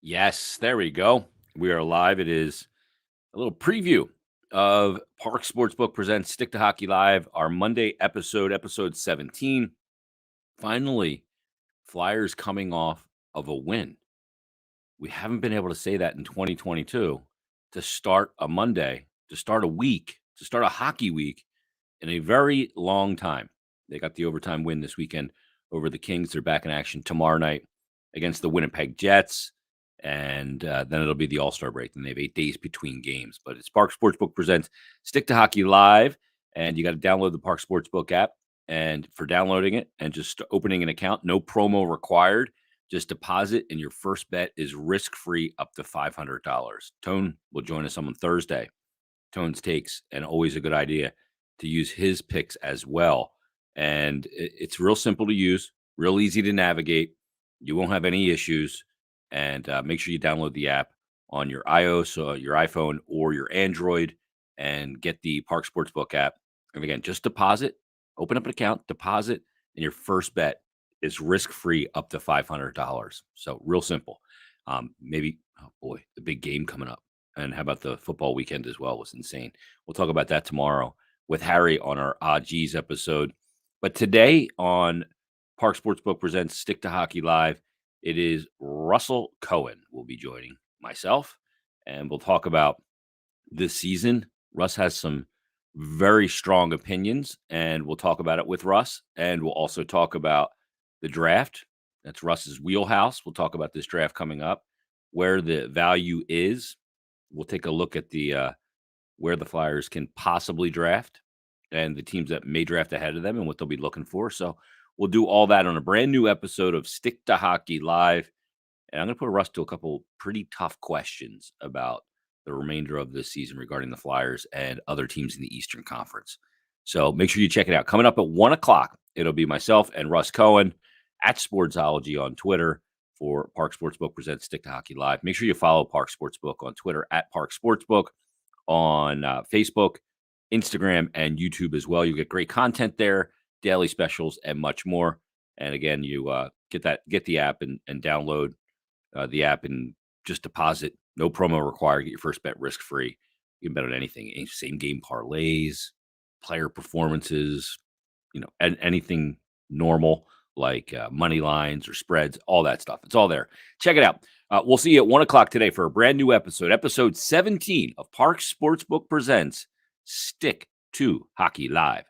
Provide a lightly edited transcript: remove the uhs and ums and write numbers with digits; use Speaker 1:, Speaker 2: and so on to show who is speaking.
Speaker 1: Yes, there we go. We are live. It is a little preview of Parx Sportsbook presents Stick to Hockey Live, our Monday episode 17. Finally, Flyers coming off of a win. We haven't been able to say that in 2022 to start a Monday, to start a week, to start a hockey week in a very long time. They got the overtime win this weekend over the Kings. They're back in action tomorrow night against the Winnipeg Jets. And then it'll be the All-Star break. And they have 8 days between games. But it's Parx Sportsbook presents Stick to Hockey Live. And you got to download the Parx Sportsbook app. And for downloading it and just opening an account, no promo required. Just deposit, and your first bet is risk-free up to $500. Tone will join us on Thursday. Tone's takes, and always a good idea to use his picks as well. And it's real simple to use, real easy to navigate. You won't have any issues. And make sure you download the app on your iOS, your iPhone, or your Android, and get the Parx Sportsbook app. And again, just deposit, open up an account, deposit, and your first bet is risk-free up to $500. So real simple. Maybe, oh boy, the big game coming up. And how about the football weekend as well? Was insane. We'll talk about that tomorrow with Harry on our Odd G's episode. But today on Parx Sportsbook presents Stick to Hockey Live, it is Russell Cohen will be joining myself, and we'll talk about this season. Russ has some very strong opinions, and we'll talk about it with Russ, and we'll also talk about the draft. That's Russ's wheelhouse. We'll talk about this draft coming up, where the value is. We'll take a look at the where the Flyers can possibly draft and the teams that may draft ahead of them and what they'll be looking for. So we'll do all that on a brand new episode of Stick to Hockey Live. And I'm going to put Russ to a couple pretty tough questions about the remainder of this season regarding the Flyers and other teams in the Eastern Conference. So make sure you check it out. Coming up at 1 o'clock, it'll be myself and Russ Cohen at Sportsology on Twitter for Parx Sportsbook presents Stick to Hockey Live. Make sure you follow Parx Sportsbook on Twitter at Parx Sportsbook, on Facebook, Instagram, and YouTube as well. You get great content there, daily specials, and much more. And again, you get the app and download the app and just deposit. No promo required. Get your first bet risk free. You can bet on anything. Same game parlays, player performances, and anything normal like money lines or spreads, all that stuff. It's all there. Check it out. We'll see you at 1 o'clock today for a brand new episode 17 of Parx Sportsbook presents Stick to Hockey Live.